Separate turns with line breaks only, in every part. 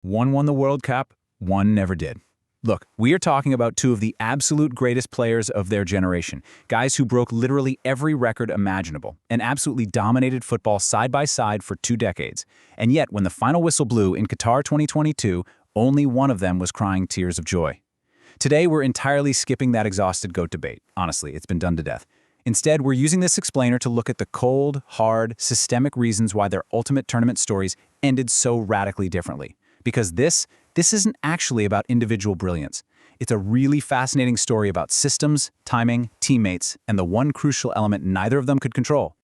One won the World Cup, one never did. Look, we are talking about two of the absolute greatest players of their generation, guys who broke literally every record imaginable and absolutely dominated football side by side for 2 decades. And yet, when the final whistle blew in Qatar 2022, only one of them was crying tears of joy. Today, we're entirely skipping that exhausted GOAT debate. Honestly, it's been done to death. Instead, we're using this explainer to look at the cold, hard, systemic reasons why their ultimate tournament stories ended so radically differently. Because this isn't actually about individual brilliance. It's a really fascinating story about systems, timing, teammates, and the one crucial element neither of them could control.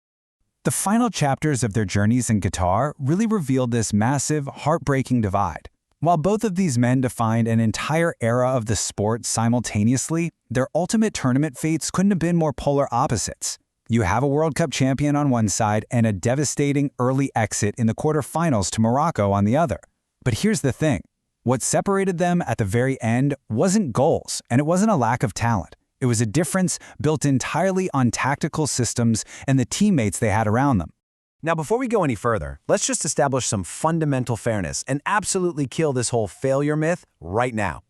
The final chapters of their journeys in Qatar really revealed this massive, heartbreaking divide. While both of these men defined an entire era of the sport simultaneously, their ultimate tournament fates couldn't have been more polar opposites. You have a World Cup champion on one side and a devastating early exit in the quarterfinals to Morocco on the other. But here's the thing. What separated them at the very end wasn't goals, and it wasn't a lack of talent. It was a difference built entirely on tactical systems and the teammates they had around them.
Now, before we go any further, let's just establish some fundamental fairness and absolutely kill this whole failure myth right now.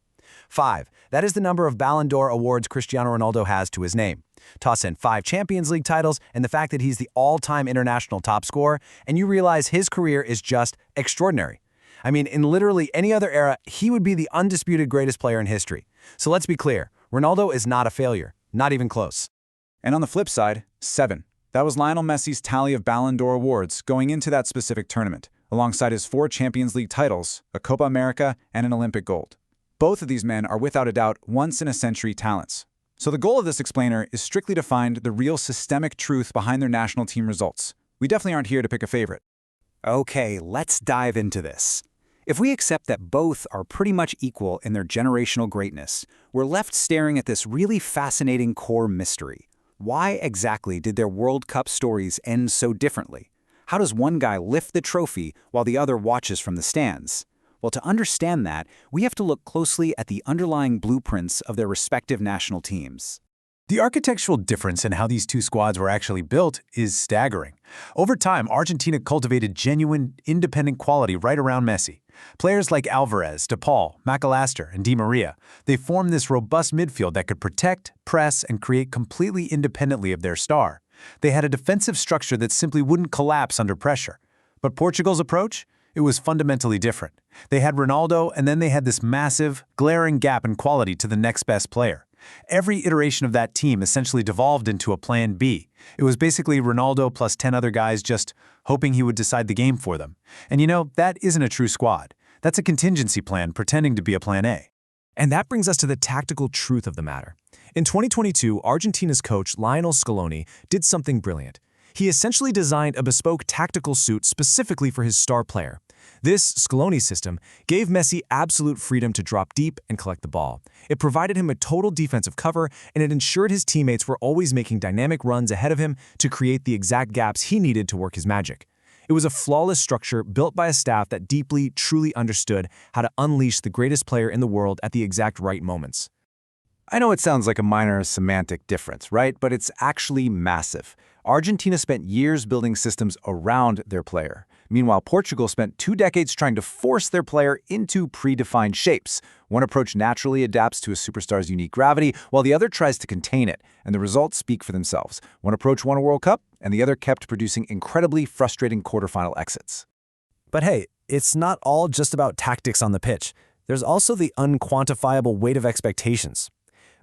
5. That is the number of Ballon d'Or awards Cristiano Ronaldo has to his name. Toss in 5 Champions League titles and the fact that he's the all-time international top scorer, and you realize his career is just extraordinary. I mean, in literally any other era, he would be the undisputed greatest player in history. So let's be clear, Ronaldo is not a failure, not even close.
And on the flip side, 7. That was Lionel Messi's tally of Ballon d'Or awards going into that specific tournament, alongside his 4 Champions League titles, a Copa America, and an Olympic gold. Both of these men are without a doubt once-in-a-century talents. So the goal of this explainer is strictly to find the real systemic truth behind their national team results. We definitely aren't here to pick a favorite.
Okay, let's dive into this. If we accept that both are pretty much equal in their generational greatness, we're left staring at this really fascinating core mystery. Why exactly did their World Cup stories end so differently? How does one guy lift the trophy while the other watches from the stands? Well, to understand that, we have to look closely at the underlying blueprints of their respective national teams.
The architectural difference in how these two squads were actually built is staggering. Over time, Argentina cultivated genuine, independent quality right around Messi. Players like Alvarez, De Paul, McAllister, and Di Maria, they formed this robust midfield that could protect, press, and create completely independently of their star. They had a defensive structure that simply wouldn't collapse under pressure. But Portugal's approach? It was fundamentally different. They had Ronaldo, and then they had this massive, glaring gap in quality to the next best player. Every iteration of that team essentially devolved into a plan B. It was basically Ronaldo plus 10 other guys just hoping he would decide the game for them. And you know, that isn't a true squad. That's a contingency plan pretending to be a plan A.
And that brings us to the tactical truth of the matter. In 2022, Argentina's coach, Lionel Scaloni, did something brilliant. He essentially designed a bespoke tactical suit specifically for his star player. This Scaloni system gave Messi absolute freedom to drop deep and collect the ball. It provided him a total defensive cover, and it ensured his teammates were always making dynamic runs ahead of him to create the exact gaps he needed to work his magic. It was a flawless structure built by a staff that deeply, truly understood how to unleash the greatest player in the world at the exact right moments.
I know it sounds like a minor semantic difference, right? But it's actually massive. Argentina spent years building systems around their player. Meanwhile, Portugal spent 2 decades trying to force their player into predefined shapes. One approach naturally adapts to a superstar's unique gravity, while the other tries to contain it, and the results speak for themselves. One approach won a World Cup, and the other kept producing incredibly frustrating quarterfinal exits.
But hey, it's not all just about tactics on the pitch. There's also the unquantifiable weight of expectations.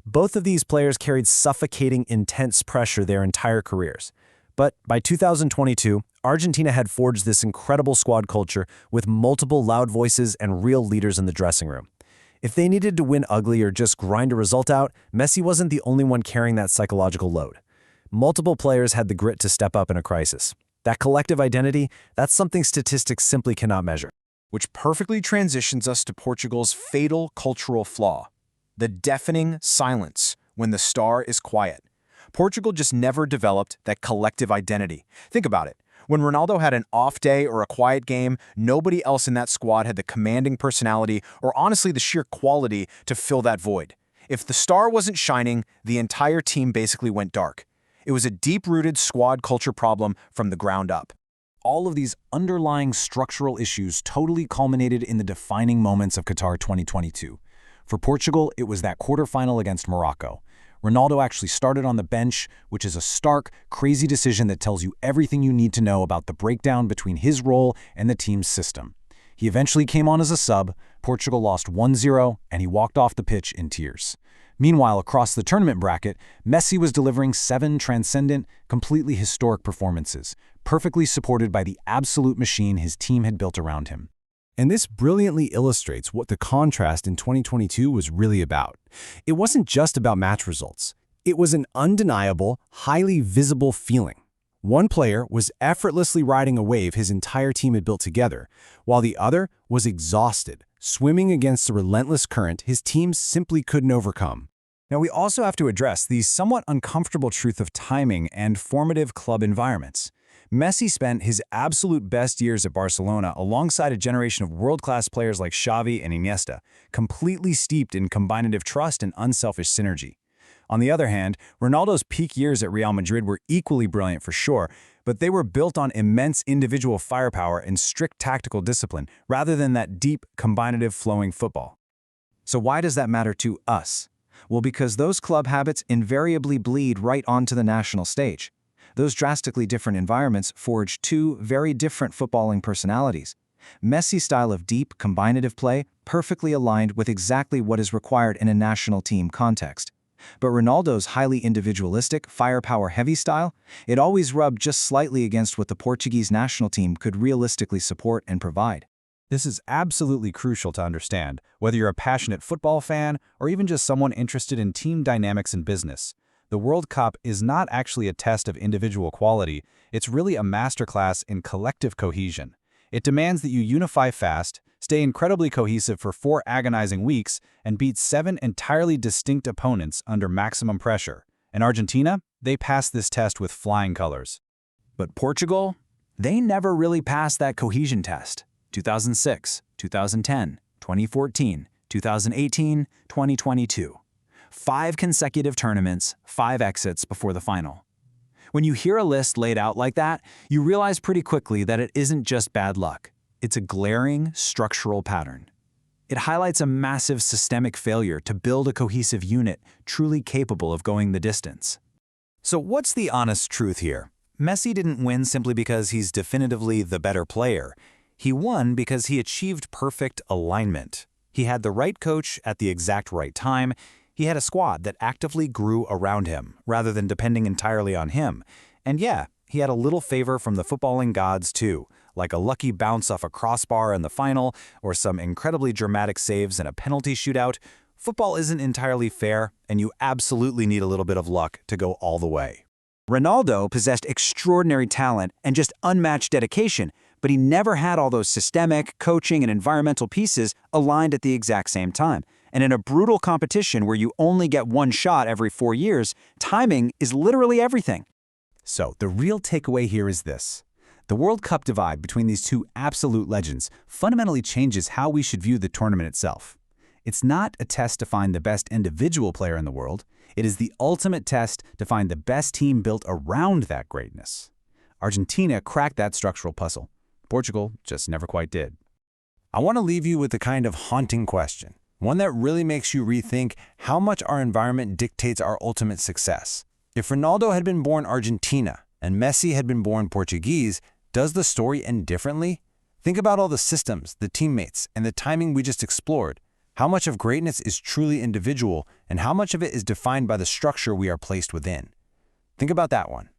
Both of these players carried suffocating, intense pressure their entire careers. But by 2022, Argentina had forged this incredible squad culture with multiple loud voices and real leaders in the dressing room. If they needed to win ugly or just grind a result out, Messi wasn't the only one carrying that psychological load. Multiple players had the grit to step up in a crisis. That collective identity, that's something statistics simply cannot measure.
Which perfectly transitions us to Portugal's fatal cultural flaw. The deafening silence when the star is quiet. Portugal just never developed that collective identity. Think about it. When Ronaldo had an off day or a quiet game, nobody else in that squad had the commanding personality or honestly the sheer quality to fill that void. If the star wasn't shining, the entire team basically went dark. It was a deep-rooted squad culture problem from the ground up.
all of these underlying structural issues totally culminated in the defining moments of Qatar 2022. For Portugal, it was that quarterfinal against Morocco. Ronaldo actually started on the bench, which is a stark, crazy decision that tells you everything you need to know about the breakdown between his role and the team's system. He eventually came on as a sub, Portugal lost 1-0, and he walked off the pitch in tears. Meanwhile, across the tournament bracket, Messi was delivering 7 transcendent, completely historic performances, perfectly supported by the absolute machine his team had built around him.
And this brilliantly illustrates what the contrast in 2022 was really about. It wasn't just about match results. It was an undeniable, highly visible feeling. One player was effortlessly riding a wave his entire team had built together, while the other was exhausted, swimming against a relentless current his team simply couldn't overcome.
Now, we also have to address the somewhat uncomfortable truth of timing and formative club environments. Messi spent his absolute best years at Barcelona alongside a generation of world-class players like Xavi and Iniesta, completely steeped in combinative trust and unselfish synergy. On the other hand, Ronaldo's peak years at Real Madrid were equally brilliant for sure, but they were built on immense individual firepower and strict tactical discipline, rather than that deep, combinative, flowing football. So why does that matter to us? Well, because those club habits invariably bleed right onto the national stage. Those drastically different environments forge 2 very different footballing personalities. Messi's style of deep, combinative play perfectly aligned with exactly what is required in a national team context. But Ronaldo's highly individualistic, firepower-heavy style, it always rubbed just slightly against what the Portuguese national team could realistically support and provide. This is absolutely crucial to understand, whether you're a passionate football fan or even just someone interested in team dynamics and business. The World Cup is not actually a test of individual quality, it's really a masterclass in collective cohesion. It demands that you unify fast, stay incredibly cohesive for 4 agonizing weeks, and beat 7 entirely distinct opponents under maximum pressure. And Argentina? They passed this test with flying colors.
But Portugal? They never really passed that cohesion test. 2006, 2010, 2014, 2018, 2022. 5 consecutive tournaments, 5 exits before the final. When you hear a list laid out like that, you realize pretty quickly that it isn't just bad luck. It's a glaring, structural pattern. It highlights a massive systemic failure to build a cohesive unit truly capable of going the distance.
So what's the honest truth here? Messi didn't win simply because he's definitively the better player. He won because he achieved perfect alignment. He had the right coach at the exact right time. He had a squad that actively grew around him, rather than depending entirely on him. And yeah, he had a little favor from the footballing gods too, like a lucky bounce off a crossbar in the final, or some incredibly dramatic saves in a penalty shootout. Football isn't entirely fair, and you absolutely need a little bit of luck to go all the way.
Ronaldo possessed extraordinary talent and just unmatched dedication, but he never had all those systemic, coaching, and environmental pieces aligned at the exact same time. And in a brutal competition where you only get 1 shot every 4 years, timing is literally everything.
So the real takeaway here is this. The World Cup divide between these 2 absolute legends fundamentally changes how we should view the tournament itself. It's not a test to find the best individual player in the world. It is the ultimate test to find the best team built around that greatness. Argentina cracked that structural puzzle. Portugal just never quite did.
I want to leave you with a kind of haunting question, one that really makes you rethink how much our environment dictates our ultimate success. If Ronaldo had been born Argentina and Messi had been born Portuguese, does the story end differently? Think about all the systems, the teammates, and the timing we just explored. How much of greatness is truly individual, and how much of it is defined by the structure we are placed within? Think about that one.